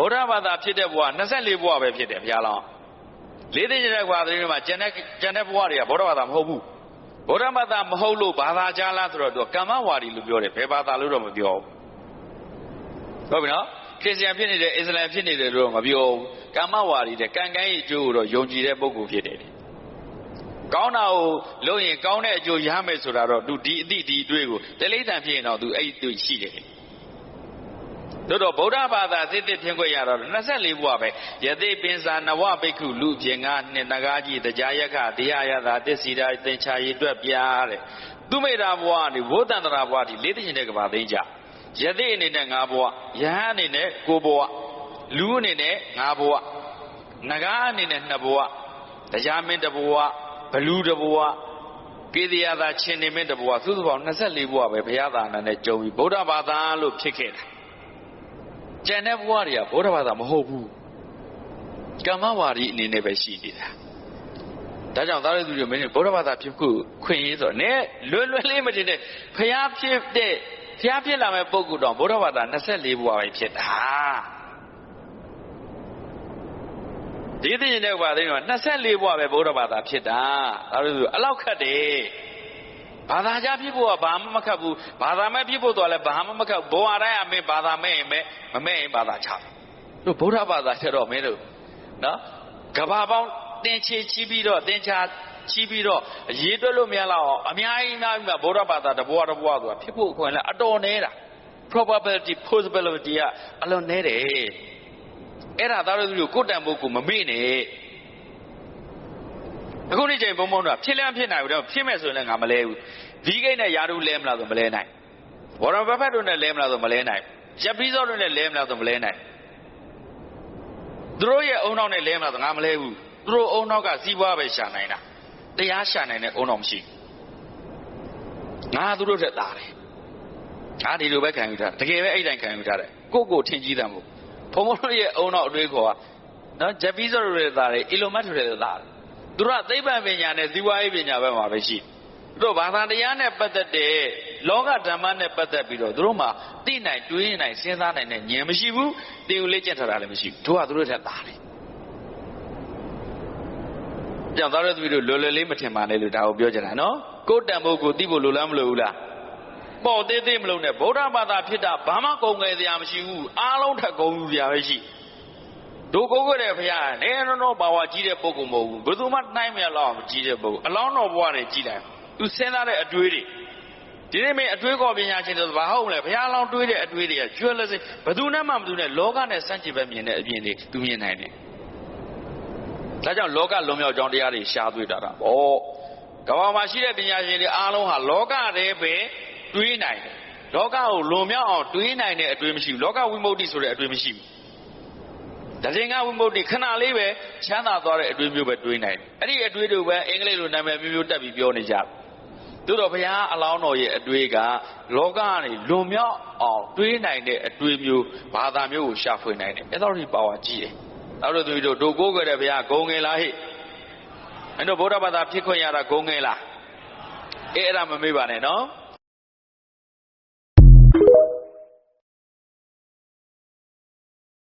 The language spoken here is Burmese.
ဗုဒ္ဓဘာသာဖြစ်တဲ့ဘဝ24ဘဝပဲဖြစ်တယ်ဘုရားလောင်းလေးသိတဲ့ဘဝတွေမှာကျန်တဲ့ဘဝတွေကဗုဒ္ဓဘာသာမဟုတ်ဘူးဗုဒ္ဓဘာသာမဟုတ်လို့ဘာသာကြားလားဆိုတော့သူကမ္မဝါဒီလို့ပြောတယ်ဘယ်ဘာသာလို့တော့မပြောဘူးဟုတ်ပြီနော်ခရစ်ယာန်ဖြစ်နေတယ်အစ္စလာမ်ဖြစ်နေတယ်လို့တော့မပြောဘူးကမ္မဝါဒီတဲ့ကံကံရဲ့အကျိုးကိုတော့ယုံကြည်တဲ့ပုဂ္ဂိုလ်ဖြစ်တယ်ကောင်းတာကိုလုပ်ရင်ကောင်းတဲ့အကျိုးရမယ်ဆိုတာတော့သူဒီအသည့်ဒီအတွေ့ကိုတလိမ့်တန်ဖြစ်ရင်တော့သူအဲ့ဒီတွေ့ရှိတယ်တို့တော့ဗုဒ္ဓဘာသာသိသိထင်ခွင့်ရတော့24ဘုရားပဲယသိပင်စာနဝဘိက္ခုလူပြင်ငါနှစ်နဂါးကြီးတရားယက္ခတရားယသာသစ္စီတာသင်္ချာရည်တွက်ပြားတဲ့သူမိတာဘုရားဒီဝိသန္တရာဘုရားဒီလေးသိတဲ့ကဘာသိကြယသိအနေနဲ့5ဘုရားယဟန်အနေနဲ့9ဘုရားလူအနေနဲ့5ဘုရားနဂါးအနေနဲ့2ဘုရားတရားမင်း1ဘုရားဘလူ1ဘုရားကေသယသာရှင်နေမင်း1ဘုရားသုစုပေါင်း24ဘုရားပဲဘုရားသာနာနဲ့ကြုံပြီးဗုဒ္ဓဘာသာလို့ဖြစ်ခဲ့တာကျန်တဲ့ဘဝတွေကဗုဒ္ဓဘာသာမဟုတ်ဘူးကမ္မဝါဒီအနေနဲ့ပဲရှိနေတာဒါကြောင့်သားရသူတွေမင်းဗုဒ္ဓဘာသာဖြစ်ဖို့ခွင့်ရေးဆိုတော့နဲလွယ်လွယ်လေးမတင်တဲ့ဖျားဖြစ်လာမဲ့ပုဂ္ဂိုလ်တော့ဗုဒ္ဓဘာသာ24ဘဝပဲဖြစ်တာဒီသိရင်တဲ့ဘာသိတော့24ဘဝပဲဗုဒ္ဓဘာသာဖြစ်တာသားရသူအလောက်ခတ်တယ်ဘာသာကြားဖြစ်ဖို့ကဘာမှမခတ်ဘူးဘာသာမဲ့ဖြစ်ဖို့တော့လည်းဘာမှမခတ်ဘဝတိုင်းအမင်းဘာသာမဲ့ရင်မဲ့မမဲ့ရင်ဘာသာချတို့ဗုဒ္ဓဘာသာကျတော့မင်းတို့နော်ကဘာပေါင်းတင်ချေချီးပြီးတော့တင်ချာချီးပြီးတော့ရေးတွက်လို့မရတော့အများကြီးနားပြီးမှဗုဒ္ဓဘာသာတဘဝဆိုတာဖြစ်ဖို့အခွင့်အလမ်းအတော်နေတာ probability possibility ကအလွန်နည်းတယ်အဲ့ဒါသားတို့ကိုတန်ဖို့ကိုမမေ့နဲ့အခုနေ့ချိန်ဘုံဘုံတော့ဖြစ်လန်းဖြစ်နိုင်ဘူးတော့ဖြစ်မဲ့ဆိုရင်လည်းငါမလဲဘူးဒီကိတ်နဲ့ယာတို့လဲမလားဆိုမလဲနိုင်ဝရဘဖက်တို့နဲ့လဲမလားဆိုမလဲနိုင်ရပ်ပြီးစောတို့နဲ့လဲမလားဆိုမလဲနိုင်သူတို့ရဲ့အုံနောက်နဲ့လဲမလားဆိုငါမလဲဘူးသူတို့အုံနောက်ကစီးပွားပဲရှာနိုင်တာတရားရှာနိုင်တဲ့အုံနောက်မရှိငါသူတို့ထက်သားတယ်ငါဒီလိုပဲခံယူထားတကယ်ပဲအဲ့တိုင်းခံယူထားတယ်ကိုထင်ကြီးတယ်မို့ဘုံဘုံတို့ရဲ့အုံနောက်အတွေးခေါ်ကနော်ရပ်ပြီးစောတို့ရဲ့သားတယ်အီလိုမတ်တို့ရဲ့သားတယ်သူတို့ကသိပ္ပံပညာနဲ့ဇီဝရေးပညာဘက်မှာပဲရှိသူတို့ဘာသာတရားနဲ့ပတ်သက်တဲ့လောကဓမ္မနဲ့ပတ်သက်ပြီးတော့သူတို့မှာသိနိုင်တွေးနိုင်စဉ်းစားနိုင်တဲ့ဉာဏ်မရှိဘူးသင်ယူလေ့ကျင့်ထားတာလည်းမရှိဘူးတို့ကသူတို့ထက်သားတယ်ကြောင့်သားတို့သမီးတို့လွယ်လွယ်လေးမထင်ပါနဲ့လို့ဒါကိုပြောကြတာနော်ကိုယ်တန်ဖို့ကိုသိဖို့လိုလားမလိုဘူးလားပေါ့သေးသေးမလို့နဲ့ဗုဒ္ဓဘာသာဖြစ်တာဘာမှကုန်ငယ်စရာမရှိဘူးအားလုံးထက်ကုန်ယူစရာပဲရှိတို့ကိုကိုတဲ့ဘုရားနဲတော့ဘာဝကြီးတဲ့ပုဂ္ဂိုလ်မဟုတ်ဘူးဘယ်သူမှနှိုင်းမရလောက်အောင်ကြီးတဲ့ပုဂ္ဂိုလ်အလောင်းတော်ဘဝနဲ့ကြီးလိုက်သူစဉ်းစားတဲ့အတွေးတွေဒီနေ့မင်းအတွေးခေါ်ပညာရှင်တွေဘာဟုတ်မလဲဘုရားလောင်းတွေးတဲ့အတွေးတွေကကျွဲလဲစိဘယ်သူနဲ့မှမသူနဲ့လောကနဲ့စန့်ကျင်ပဲမြင်တဲ့အပြင်တွေသူမြင်နိုင်တယ်ဒါကြောင့်လောကလွန်မြောက်ကြောင်းတရားတွေရှားသွေးတာပေါ့ကမ္ဘာမှာရှိတဲ့ပညာရှင်တွေအားလုံးဟာလောကတည်းပဲတွေးနိုင်တယ်လောကကိုလွန်မြောက်အောင်တွေးနိုင်တဲ့အတွေးမရှိဘူးလောကဝိမု ക്തി ဆိုတဲ့အတွေးမရှိဘူးတရင်ကဝိမု ക്തി ခဏလေးပဲချမ်းသာသွားတဲ့အတွေးမျိုးပဲတွေးနိုင်တယ်အဲ့ဒီအတွေးတွေပဲအင်္ဂလိပ်လိုနာမည်မျိုးတက်ပြီးပြောနေကြတယ်သို့တော့ဘုရားအလောင်းတော်ရဲ့အတွေးကလောကကနေလွန်မြောက်အောင်တွေးနိုင်တဲ့အတွေးမျိုးဘာသာမျိုးကိုရှာဖွေနိုင်တယ်အဲ့တော့ဒီပါဝါကြီးတယ်အဲ့လိုသူတို့ဒုကိုးကြတဲ့ဘုရားဂုံငယ်လားဟိအဲ့တော့ဗုဒ္ဓဘာသာဖြစ်ခွင့်ရတာဂုံငယ်လားအဲ့ဒါမမေ့ပါနဲ့နော်